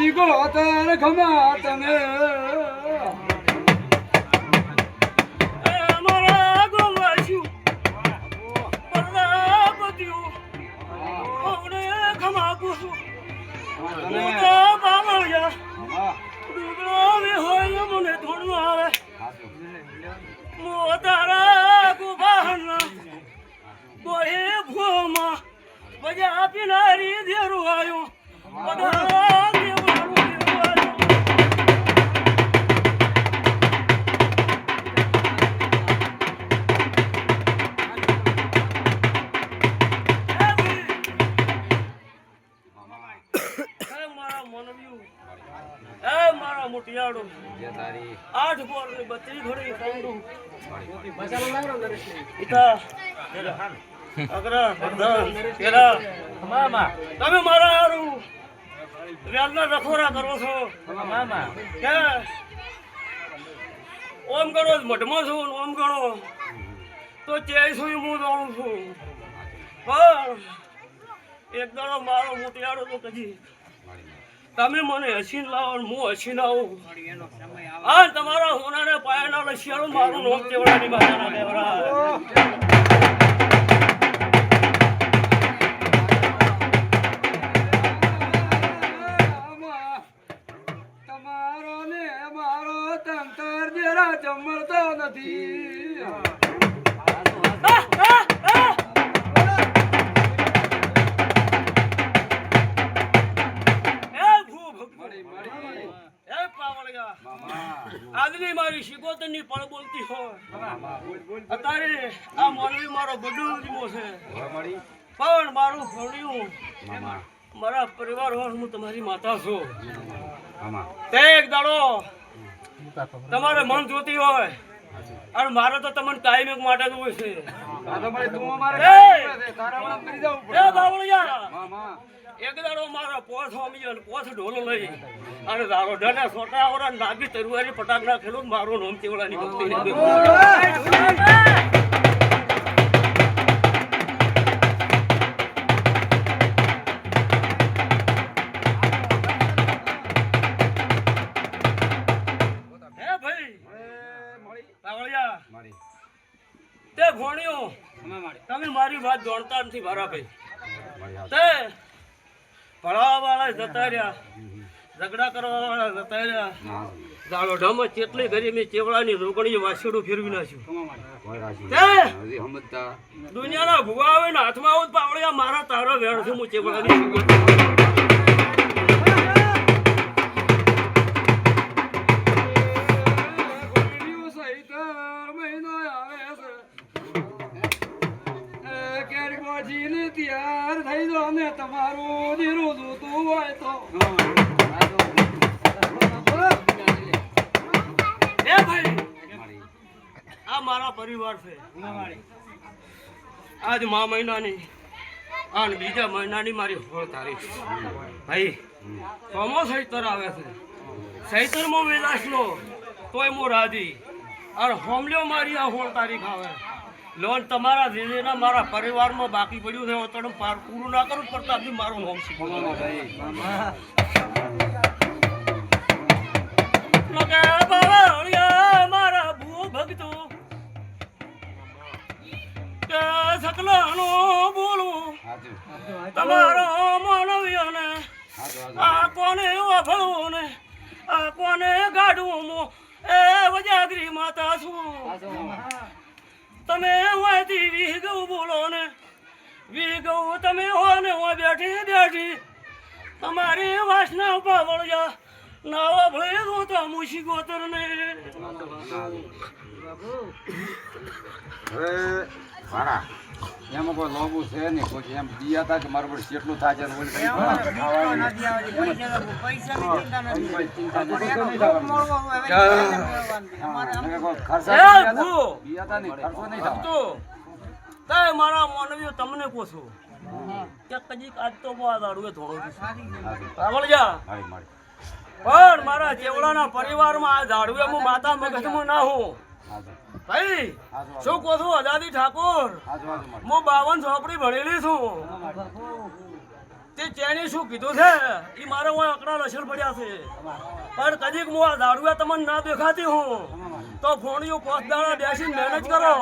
શીખોતર ખમા તને અમારા ગોવાશું પરલા બત્યું ઓને ખમા પૂછું બાવળિયા ડુગરો હોય મને ધોણમાં આવે મો તારા ગુબાહના બોહે ભોમાં બજા પીનારી દેરું આવ્યો બધા દેવારું દેવાયું મારા મોટિયાડો 8 બોલ ને 32 ઘડી કાંડું ઈતા અગરા પ્રધાન પેલા મામા તમે મારા હારું વેલના રખોરા કરો છો મામા કે ઓમ ગણો મઢમાં છું ઓમ ગણો તો 40 હું જાણું છું પણ એક દાડો મારો મોટિયાડો તો કદી તમે મને હસીને લાવો હું હસીને આવું હા તમારા હોનાને પાયાના લસિયાળું મારું નોમ કેવડાની માતાના કેવડા તમારો ને મારો તંતર જરા જમતો નથી આજની મારી શિકોતરની પળ બોલતી હોય અત્યારે આ મોલવી મારો બડું છે પણ મારું ફોડ્યું મારા પરિવાર હોય હું તમારી માતા છું તે એક દાડો તમારે મન જોતી હોય અને મારે તો તમને ટાઈમ એક માટે જ હોય છે એક દાડો મારા પોથ હોમી અને પોથ ઢોલો લઈ અને દારો ઢને સોટા ઓરા નાગી તરવારી પટાક નાખેલું મારું નામ ચેવડાની ભક્તિ હે ભાઈ પાવળિયા તે ભોણ્યો તમે મારી વાત જાણતા નથી મારા ભાઈ તે ભણવા વાળા જતા રહ્યા ઝઘડા કરવા વાળા જતા રહ્યા દાડો ઢમ ચેટલી ઘરી મેં ચેવડાની રોકણી વાસેડું ફેરવી નાખ્યું દુનિયાના ભૂવા આવે ને હાથમાં આવું પાવળિયા મારા તારો વેણ છે હું ચેવડાની તૈયાર થઈ જો ને તમારું જીરું જોતું હોય તો આ મારા પરિવાર છે આજ મા મહિનાની અને બીજા મહિનાની મારી 16 તારીખ ભાઈ સોમો સૈતર આવે છે સૈતરમાં વિલાસનો તોય હું રાજી અને હોમલ્યો મારી આ 16 તારીખ આવે લોન તમારા જીવીના મારા પરિવારમાં બાકી પડ્યું છે તો પૂરું ના કરું પડતા બી મારું હોમ મારા ભૂ ભગતો સકલાનો બોલું તમારો માનવ્ય ને આ કોને વાફળવું ને આ કોને ગાડવું એ વજાગરી માતા છું તમે હોયથી વીગવ બોલો ને વીગવ તમે હો ને હો બેઠી બેઠી તમારી વાસના પાવળિયા નાવા ભળે તો તો મુશી ગોતર ને મારા એમાં કોઈ લોબુ છે ને કોઈ એમ દિયા હતા કે મારું બધું કેટલું થાય છે મારા માનવીઓ તમને પૂછો કે કજીક આજ તો આ દાડુએ થોડો પણ મારા ચેવડાના પરિવારમાં આ દાડુએ હું માતા મગજમાં ના હું ભાઈ શું કહો છું આઝાદી ઠાકોર હું 52 ચોપડી ભણેલી છું તે ચેણી શું કીધું છે એ મારે હું અકડા લસણ પડ્યા છે પણ કદીક હું આ દારૂએ તમને ના દેખાતી હું તો ફોણીઓ પોત દાડા બેસીને મહેનત કરો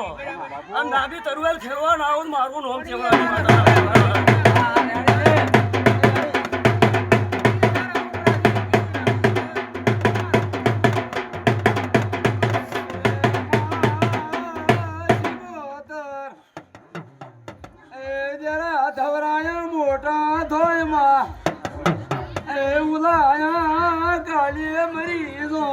અને નાગી તરવેલ ખેડવા ના આવું મારું નામ કેવડાવી મોટા ધોયમાં એ ઉલાયા કાળીએ મરીજો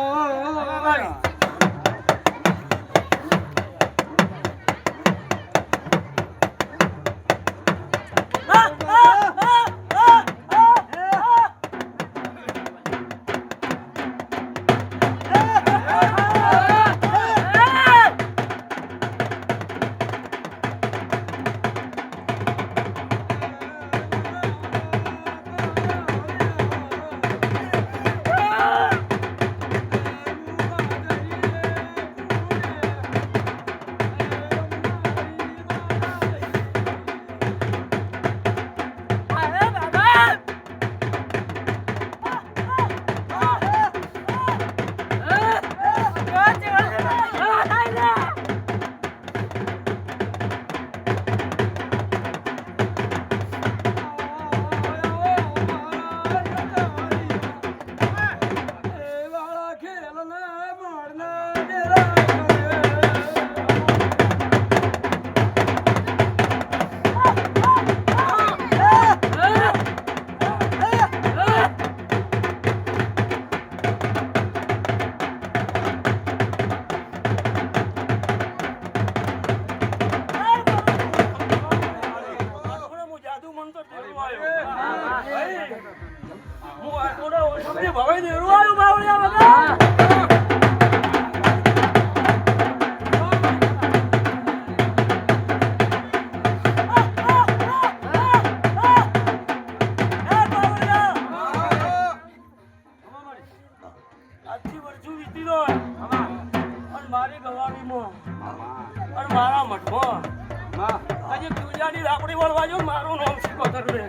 મારા મઠમાં હજી પૂજાની લાકડી વળવા જો મારું નામ શીખોતર રે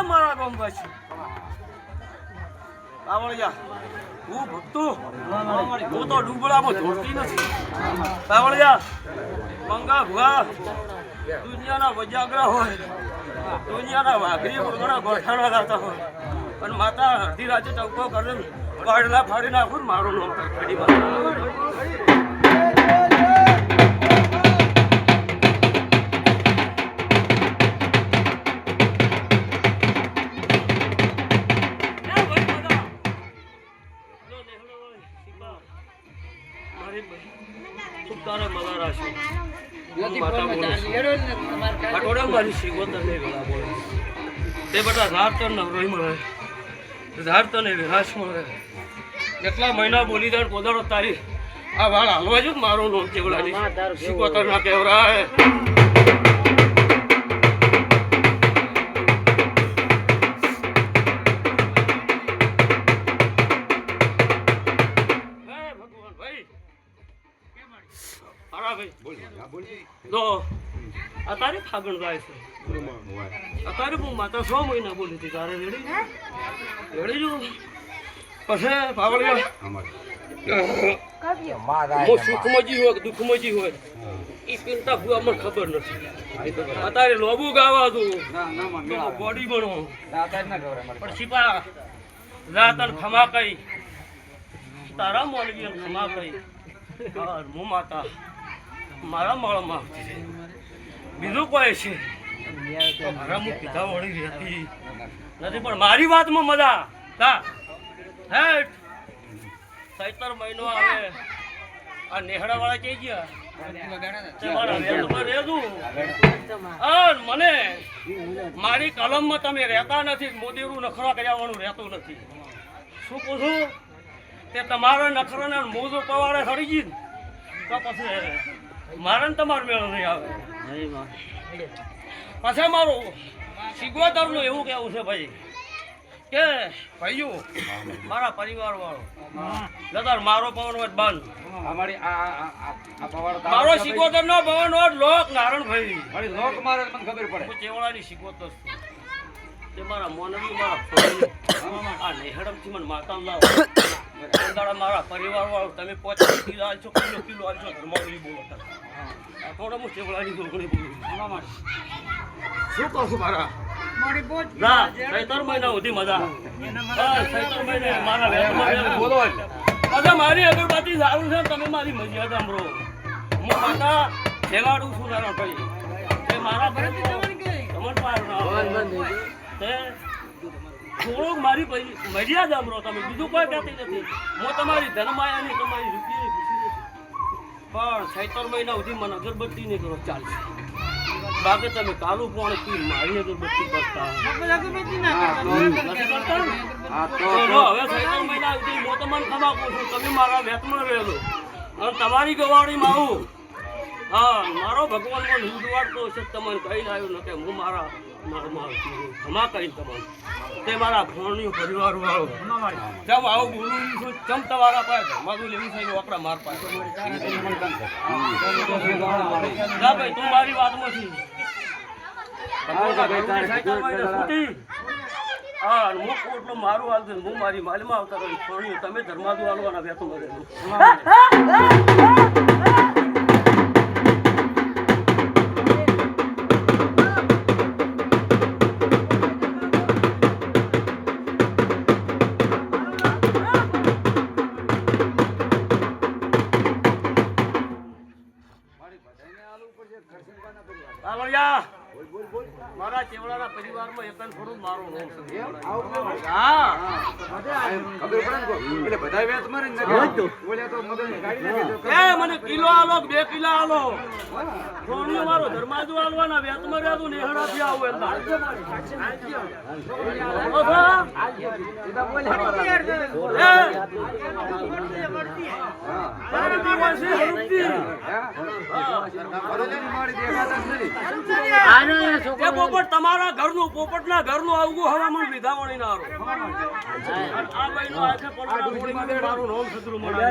મારા ગામવાસી પાવળિયા હું ભક્તો હું તો ડુબળામાં ધોડતી નથી પાવળિયા મંગા ભુવા દુનિયાના વજાગરા હોય દુનિયાના વાઘરી વગડા ગોઠાણા લાતા હોય અને માતા અડધી રાતે ટંકો કરીને વાડલા ફાડી નાખું મારું નામ તરફડી કેટલા મહિના બોલી જાય પોદારો તારી આ વાળ હાલવા જો મારું નામ કેવડાની શીખોતર ના કેવરાય અત્યારે ફાગણ જાય છે અત્યારે હું માતા 6 મહિના બોલી હતી તારે રેડી જો પછી પાવળિયા સુખમજી હોય દુઃખમજી હોય એ ચિંતા ભૂવા મને ખબર નથી અત્યારે લોબુ ગાવા તું બોડી બનો પણ છીપા રાતન ખમા કઈ તારા મોલવી ખમા કઈ હું માતા મારા મળમાં બીજું કોઈ છે તો મારા મુખ પીધા વળી રહેતી નથી પણ મારી વાતમાં મજા તા હેઠ સૈતર મહિનો આવે આ નેહડા વાળા કઈ ગયા મને મારી કલમમાં તમે રહેતા નથી મોદીરું નખરા કર્યા વાળું રહેતું નથી શું પૂછું તે તમારો નખરાને મોજો પવાડે સડી ગઈ તો પછી મારે ને તમારો મેળો નહીં આવે પછી મારું સિગોતરનું એવું કેવું છે ભાઈ કે ભાઈઓ મારા પરિવાર વાળો લગાર મારો પવન હોય બંધ અમારી આ પવાડ મારો સિગોતર નો પવન હોય લોક નારણ ભાઈ મારી લોક મારે મને ખબર પડે હું ચેવડાની સિગોતર છું તે મારા મોનવી મારા ફોડી આ નેહડમથી મને માતા લાવો અંદાડા મારા પરિવાર વાળો તમે 5 કિલો આલશો કિલો આલશો ધર્માવલી બોલો આ થોડા હું ચેવડાની જોગણી બોલું શું કહું છું મારા ના 17 મહિના સુધી મજા બસ 17 મહિને મારા વેતમાં બોલો એટલે અગર મારી અગરબત્તી સારું છે તમે મારી મર્યાદા સાંભળો હું માતા જગાડું છું તારા ભાઈ તે મારા ભાઈ તમને પાર ના તે થોડુંક મારી મર્યાદા સાંભળો તમે બીજું કોઈ કહેતી નથી હું તમારી ધનમાયાની તમારી રૂપિયાની ખુશી નથી પણ 17 મહિના સુધી મને અગરબત્તી નહીં કરો ચાલશે બાકી તમે કાલું પણ પી મારી અગરબત્તી કરતા નથી કરતા ને? તો જો હવે 17 મહિના સુધી હું તમને ખમાકું છું તમે મારા વેતમાં રહેલો અને તમારી ગવાડીમાં આવું હા મારો ભગવાન મને હિંદવાડતો છે તમને કહી લાવ્યો ન કે હું મારા ખમા કહી તમને તે મારા ફોનની પરિવાર વાળો જેમ આવું બોલું છું ચમ તમારા પાસે મારું લેવું છે આપણા માર પાસે ના ભાઈ તું મારી વાતમાં છી હા હું કોટલો મારું હાલ હું મારી માલમાં આવતા રહી છોડ્યું તમે ધર્માદુ હાલવાના વેતો મળે મારા ચેવડાના પરિવારમાં એક થોડું મારું નામ છે હા ખબર પડે ને એટલે બધા વેત મારે ને બોલ્યા તો મગજ ગાડી નાખે એ મને કિલો આલો 2 કિલો આલો થોડું મારો ધર્માજુ આલવાના વેતમાં રહેતું નેહડાથી આવું એમ પોપટ તમારા ઘરનું પોપટના ઘરનું આવવું હવામાન લીધા વળી ના આ મહિનો આખે પડવા મારું નામ સદરું મળે